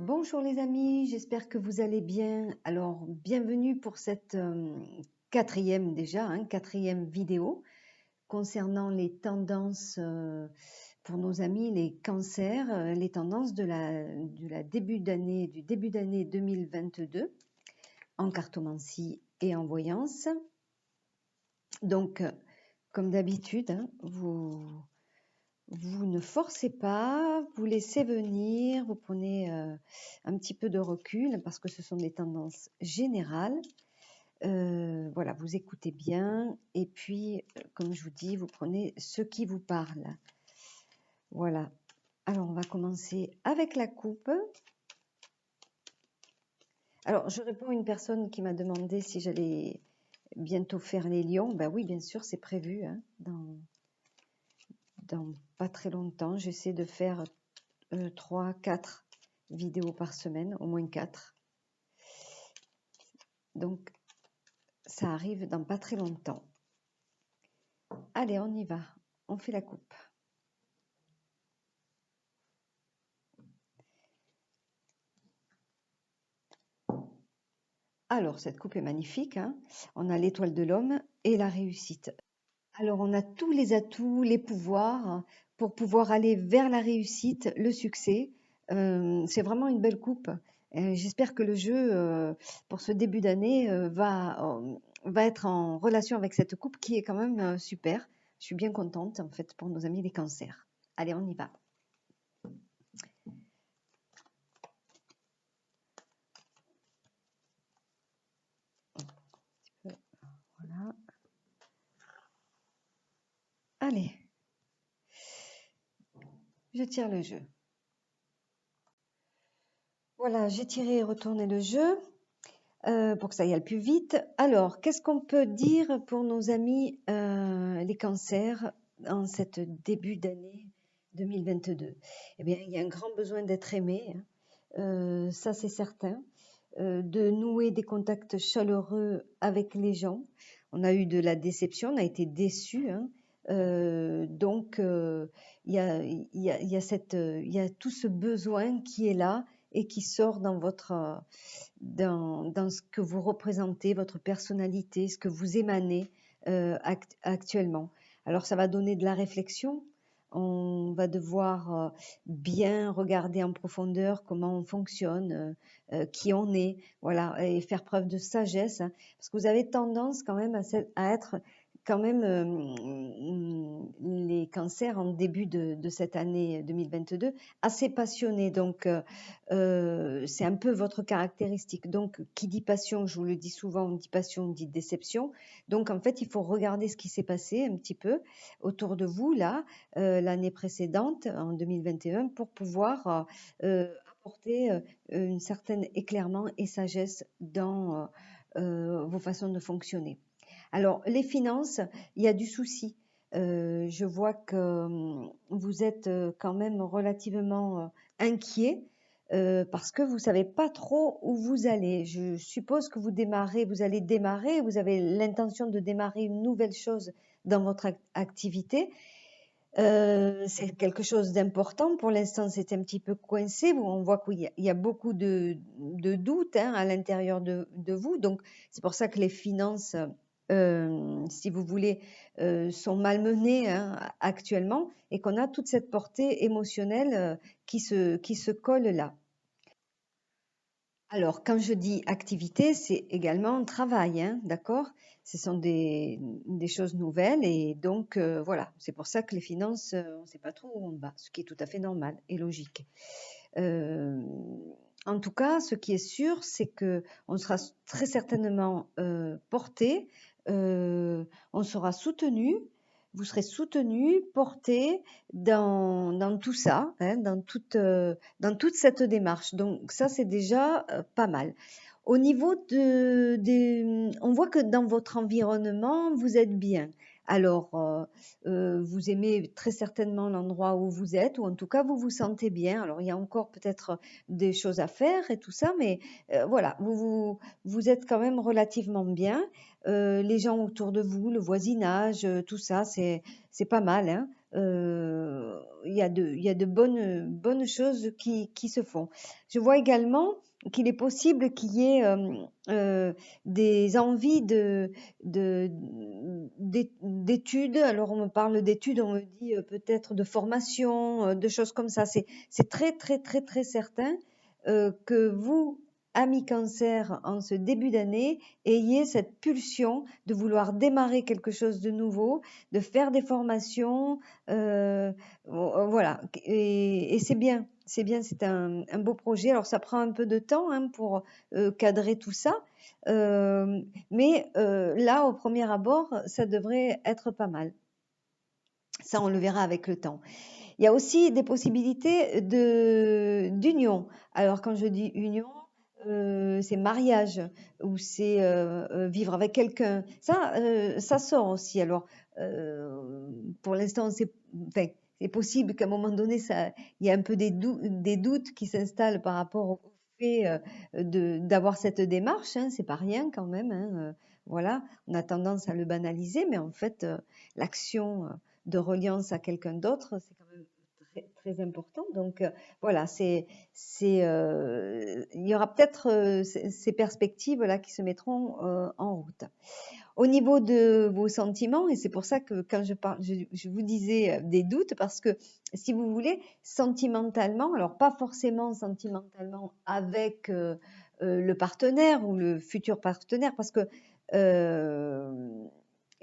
Bonjour les amis, j'espère que vous allez bien. Alors, bienvenue pour cette quatrième déjà, quatrième vidéo concernant les tendances pour nos amis, les cancers, les tendances du début d'année 2022 en cartomancie et en voyance. Donc, comme d'habitude, vous ne forcez pas, vous laissez venir, vous prenez un petit peu de recul parce que ce sont des tendances générales. Voilà, vous écoutez bien et puis, comme je vous dis, vous prenez ce qui vous parle. Voilà. Alors, on va commencer avec la coupe. Alors, je réponds à une personne qui m'a demandé si j'allais bientôt faire les lions. Ben oui, bien sûr, c'est prévu dans pas très longtemps. J'essaie de faire 3, 4 vidéos par semaine, au moins 4. Donc, ça arrive dans pas très longtemps. Allez, on y va. On fait la coupe. Alors, cette coupe est magnifique. On a l'étoile de l'homme et la réussite. Alors, on a tous les atouts, les pouvoirs pour pouvoir aller vers la réussite, le succès. C'est vraiment une belle coupe. J'espère que le jeu, pour ce début d'année, va être en relation avec cette coupe qui est quand même super. Je suis bien contente, en fait, pour nos amis les cancers. Allez, on y va. Voilà. Allez. Je tire le jeu. Voilà, j'ai tiré et retourné le jeu pour que ça aille le plus vite. Alors, qu'est-ce qu'on peut dire pour nos amis les cancers en cette début d'année 2022? Eh bien, il y a un grand besoin d'être aimé, ça c'est certain, de nouer des contacts chaleureux avec les gens. On a eu de la déception, on a été déçus, donc il y a tout ce besoin qui est là et qui sort dans ce que vous représentez, votre personnalité, ce que vous émanez actuellement. Alors ça va donner de la réflexion. On va devoir bien regarder en profondeur comment on fonctionne, qui on est, voilà, et faire preuve de sagesse, parce que vous avez tendance quand même à être quand même les cancers en début de cette année 2022 assez passionnés. Donc, c'est un peu votre caractéristique. Donc, qui dit passion, je vous le dis souvent, on dit passion, on dit déception. Donc, en fait, il faut regarder ce qui s'est passé un petit peu autour de vous, là, l'année précédente, en 2021, pour pouvoir apporter un certain éclairement et sagesse dans vos façons de fonctionner. Alors, les finances, il y a du souci. Je vois que vous êtes quand même relativement inquiet parce que vous savez pas trop où vous allez. Je suppose que vous allez démarrer, vous avez l'intention de démarrer une nouvelle chose dans votre activité. C'est quelque chose d'important. Pour l'instant, c'est un petit peu coincé. On voit qu'il y a beaucoup de doutes à l'intérieur de vous. Donc, c'est pour ça que les finances, si vous voulez, sont malmenées actuellement et qu'on a toute cette portée émotionnelle qui se colle là. Alors, quand je dis activité, c'est également travail, d'accord? Ce sont des choses nouvelles et donc voilà, c'est pour ça que les finances, on ne sait pas trop où on va, ce qui est tout à fait normal et logique. En tout cas, ce qui est sûr, c'est que on sera très certainement porté, on sera soutenu, vous serez soutenu, porté dans tout ça, dans toute cette démarche. Donc ça, c'est déjà pas mal. Au niveau on voit que dans votre environnement, vous êtes bien. Alors, vous aimez très certainement l'endroit où vous êtes, ou en tout cas, vous vous sentez bien. Alors, il y a encore peut-être des choses à faire et tout ça, mais voilà, vous êtes quand même relativement bien. Les gens autour de vous, le voisinage, tout ça, c'est pas mal, il y a de bonnes choses qui se font. Je vois également qu'il est possible qu'il y ait des envies d'études. Alors on me parle d'études, on me dit peut-être de formation, de choses comme ça. C'est très très très très certain que vous, amis cancer, en ce début d'année, ayez cette pulsion de vouloir démarrer quelque chose de nouveau, de faire des formations, voilà. Et c'est bien, c'est bien, c'est un beau projet. Alors ça prend un peu de temps hein, pour cadrer tout ça, mais là, au premier abord, ça devrait être pas mal. Ça, on le verra avec le temps. Il y a aussi des possibilités d'union. Alors, quand je dis union, c'est mariage ou c'est vivre avec quelqu'un. Ça sort aussi. Alors, pour l'instant, enfin, c'est possible qu'à un moment donné, il y a un peu des doutes qui s'installent par rapport au fait d'avoir cette démarche. Hein, c'est pas rien quand même. Hein, voilà, on a tendance à le banaliser, mais en fait, l'action de reliance à quelqu'un d'autre, c'est quand même très important. Donc voilà, il y aura peut-être ces perspectives-là qui se mettront en route. Au niveau de vos sentiments, et c'est pour ça que quand je parle, je vous disais des doutes, parce que si vous voulez, sentimentalement, alors pas forcément sentimentalement avec le partenaire ou le futur partenaire, parce que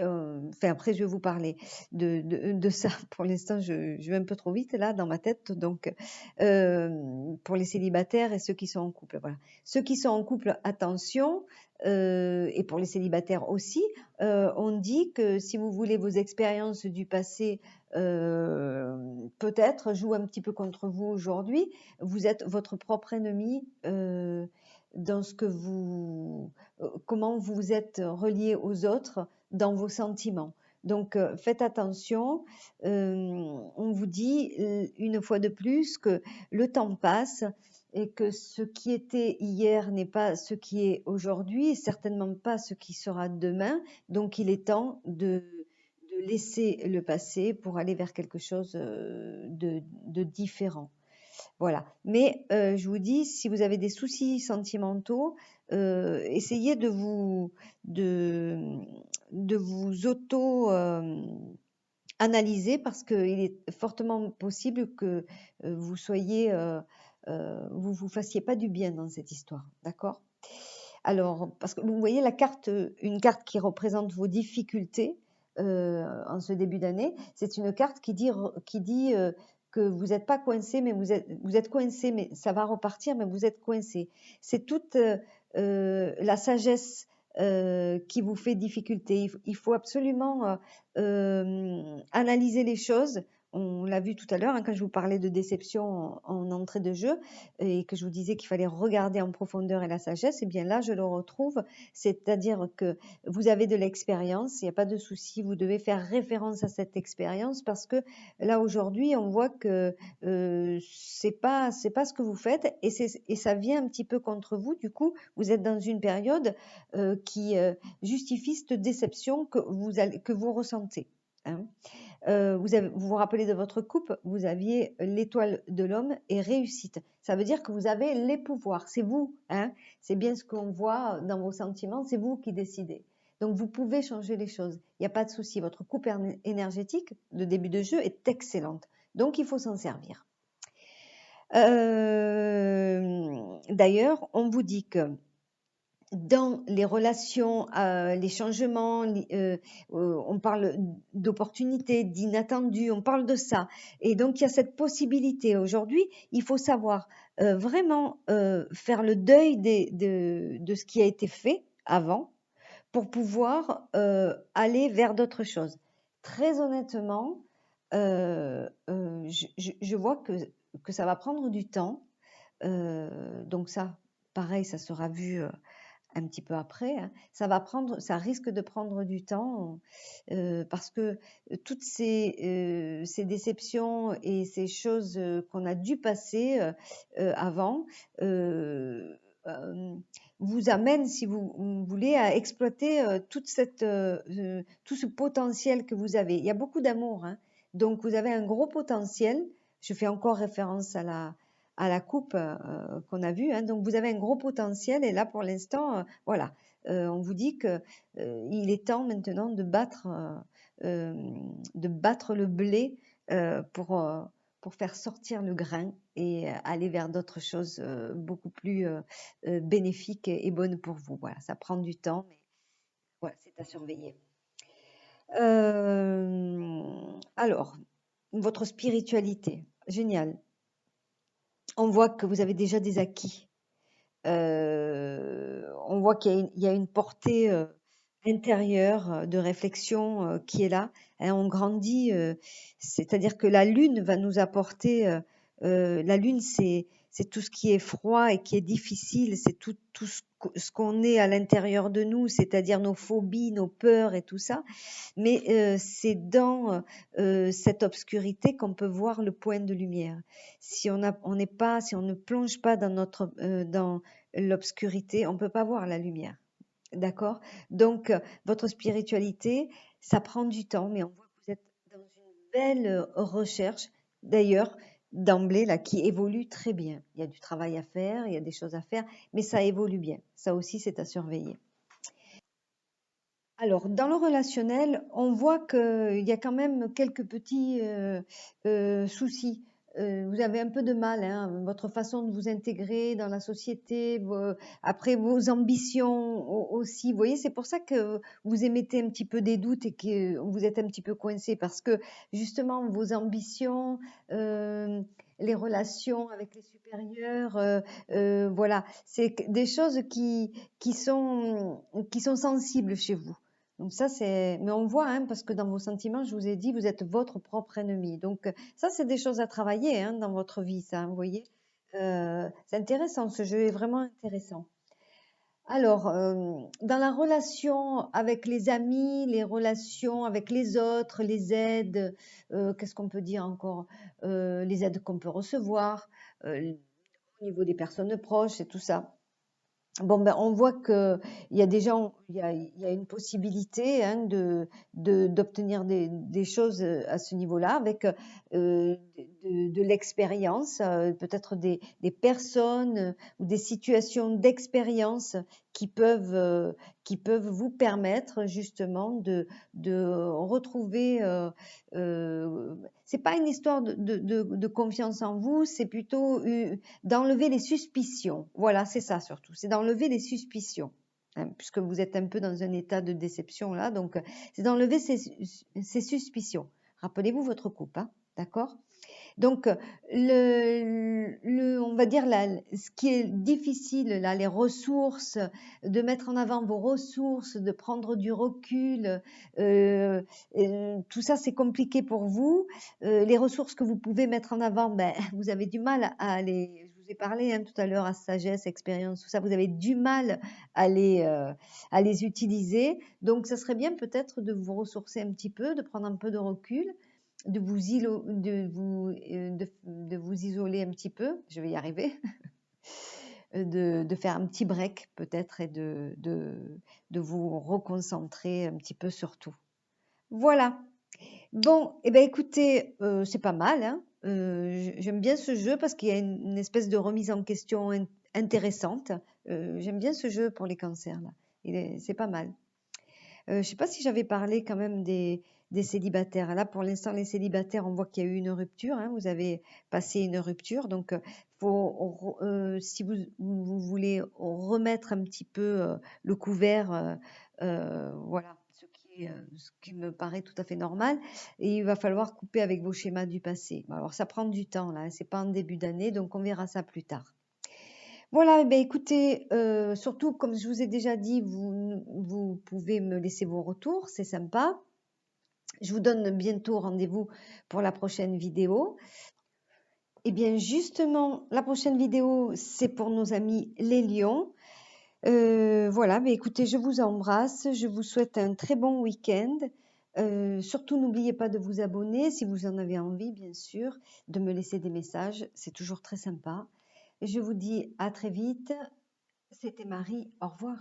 enfin, après, je vais vous parler de ça. Pour l'instant, je vais un peu trop vite là dans ma tête. Donc, pour les célibataires et ceux qui sont en couple, voilà. Ceux qui sont en couple, attention, et pour les célibataires aussi, on dit que si vous voulez, vos expériences du passé peut-être jouent un petit peu contre vous aujourd'hui. Vous êtes votre propre ennemi dans ce que comment vous vous êtes relié aux autres dans vos sentiments. Donc, faites attention. On vous dit une fois de plus que le temps passe et que ce qui était hier n'est pas ce qui est aujourd'hui et certainement pas ce qui sera demain. Donc, il est temps de laisser le passé pour aller vers quelque chose de différent. Voilà. Mais je vous dis, si vous avez des soucis sentimentaux, essayez de vous auto analyser parce qu'il est fortement possible que vous soyez, vous fassiez pas du bien dans cette histoire, d'accord? Alors, parce que vous voyez la carte, une carte qui représente vos difficultés en ce début d'année, c'est une carte qui dit que vous n'êtes pas coincé, mais vous êtes coincé, mais ça va repartir, mais vous êtes coincé. C'est toute la sagesse qui vous fait difficulté. Il faut absolument analyser les choses. On l'a vu tout à l'heure hein, quand je vous parlais de déception en entrée de jeu et que je vous disais qu'il fallait regarder en profondeur et la sagesse, et bien là, je le retrouve. C'est-à-dire que vous avez de l'expérience, il n'y a pas de souci, vous devez faire référence à cette expérience parce que là, aujourd'hui, on voit que c'est pas ce que vous faites et ça vient un petit peu contre vous. Du coup, vous êtes dans une période qui justifie cette déception que vous ressentez. Hein. Vous vous rappelez de votre coupe, vous aviez l'étoile de l'homme et réussite. Ça veut dire que vous avez les pouvoirs. C'est vous, hein. C'est bien ce qu'on voit dans vos sentiments. C'est vous qui décidez. Donc vous pouvez changer les choses. Il n'y a pas de souci. Votre coupe énergétique de début de jeu est excellente. Donc il faut s'en servir. D'ailleurs, on vous dit que dans les relations, les changements, on parle d'opportunités, d'inattendus, on parle de ça. Et donc, il y a cette possibilité. Aujourd'hui, il faut savoir vraiment faire le deuil de ce qui a été fait avant pour pouvoir aller vers d'autres choses. Très honnêtement, je vois que ça va prendre du temps. Donc ça, pareil, ça sera vu un petit peu après, hein. Ça risque de prendre du temps parce que toutes ces déceptions et ces choses qu'on a dû passer avant vous amènent, si vous voulez, à exploiter tout ce potentiel que vous avez. Il y a beaucoup d'amour, hein. Donc, vous avez un gros potentiel. Je fais encore référence à la coupe qu'on a vue, hein. Donc, vous avez un gros potentiel et là, pour l'instant, voilà, on vous dit que il est temps maintenant de battre le blé pour faire sortir le grain et aller vers d'autres choses beaucoup plus bénéfiques et bonnes pour vous. Voilà, ça prend du temps, mais voilà, c'est à surveiller. Alors, votre spiritualité, génial. On voit que vous avez déjà des acquis. On voit il y a une portée intérieure de réflexion qui est là, hein. On grandit, c'est-à-dire que la lune va nous apporter. La lune, c'est tout ce qui est froid et qui est difficile, c'est tout ce qu'on est à l'intérieur de nous, c'est-à-dire nos phobies, nos peurs et tout ça. Mais c'est dans cette obscurité qu'on peut voir le point de lumière. Si on n'est pas, si on ne plonge pas dans l'obscurité, on ne peut pas voir la lumière. D'accord? Donc, votre spiritualité, ça prend du temps, mais on voit que vous êtes dans une belle recherche, d'ailleurs, d'emblée, là, qui évolue très bien. Il y a du travail à faire, il y a des choses à faire, mais ça évolue bien. Ça aussi, c'est à surveiller. Alors, dans le relationnel, on voit qu'il y a quand même quelques petits soucis. Vous avez un peu de mal, hein, votre façon de vous intégrer dans la société, après vos ambitions aussi. Vous voyez, c'est pour ça que vous émettez un petit peu des doutes et que vous êtes un petit peu coincé parce que justement vos ambitions, les relations avec les supérieurs, voilà, c'est des choses qui sont sensibles chez vous. Donc ça, c'est... Mais on voit, hein, parce que dans vos sentiments, je vous ai dit, vous êtes votre propre ennemi. Donc ça, c'est des choses à travailler hein, dans votre vie, ça, vous voyez. C'est intéressant, ce jeu est vraiment intéressant. Alors, dans la relation avec les amis, les relations avec les autres, les aides, qu'est-ce qu'on peut dire encore? Les aides qu'on peut recevoir, au niveau des personnes proches et tout ça. Bon, ben, on voit qu'il y a des gens, il y a une possibilité hein, d'obtenir des choses à ce niveau-là avec de l'expérience, peut-être des personnes ou des situations d'expérience qui peuvent vous permettre justement de retrouver. C'est pas une histoire de confiance en vous, c'est plutôt d'enlever les suspicions. Voilà, c'est ça surtout. C'est d'enlever les suspicions. Hein, puisque vous êtes un peu dans un état de déception là, donc c'est d'enlever ces suspicions. Rappelez-vous votre coupe, hein, d'accord? Donc, on va dire ce qui est difficile, là, les ressources, de mettre en avant vos ressources, de prendre du recul, tout ça, c'est compliqué pour vous. Les ressources que vous pouvez mettre en avant, ben, vous avez du mal à les... Je vous ai parlé hein, tout à l'heure à sagesse, expérience, tout ça, vous avez du mal à les utiliser. Donc, ça serait bien peut-être de vous ressourcer un petit peu, de prendre un peu de recul de vous isoler un petit peu, je vais y arriver, de faire un petit break peut-être et de vous reconcentrer un petit peu sur tout. Voilà. Bon, eh ben écoutez, c'est pas mal, hein. J'aime bien ce jeu parce qu'il y a une espèce de remise en question intéressante. J'aime bien ce jeu pour les cancers là. C'est pas mal. Je ne sais pas si j'avais parlé quand même des célibataires. Là, pour l'instant, les célibataires, on voit qu'il y a eu une rupture. Hein, vous avez passé une rupture. Donc, si vous voulez remettre un petit peu le couvert, voilà, ce qui me paraît tout à fait normal. Et il va falloir couper avec vos schémas du passé. Alors, ça prend du temps, là. C'est pas en début d'année, donc on verra ça plus tard. Voilà, ben écoutez, surtout comme je vous ai déjà dit, vous pouvez me laisser vos retours, c'est sympa. Je vous donne bientôt rendez-vous pour la prochaine vidéo. Eh bien justement, la prochaine vidéo, c'est pour nos amis les lions. Voilà, ben écoutez, je vous embrasse, je vous souhaite un très bon week-end. Surtout, n'oubliez pas de vous abonner si vous en avez envie, bien sûr, de me laisser des messages, c'est toujours très sympa. Je vous dis à très vite. C'était Marie. Au revoir.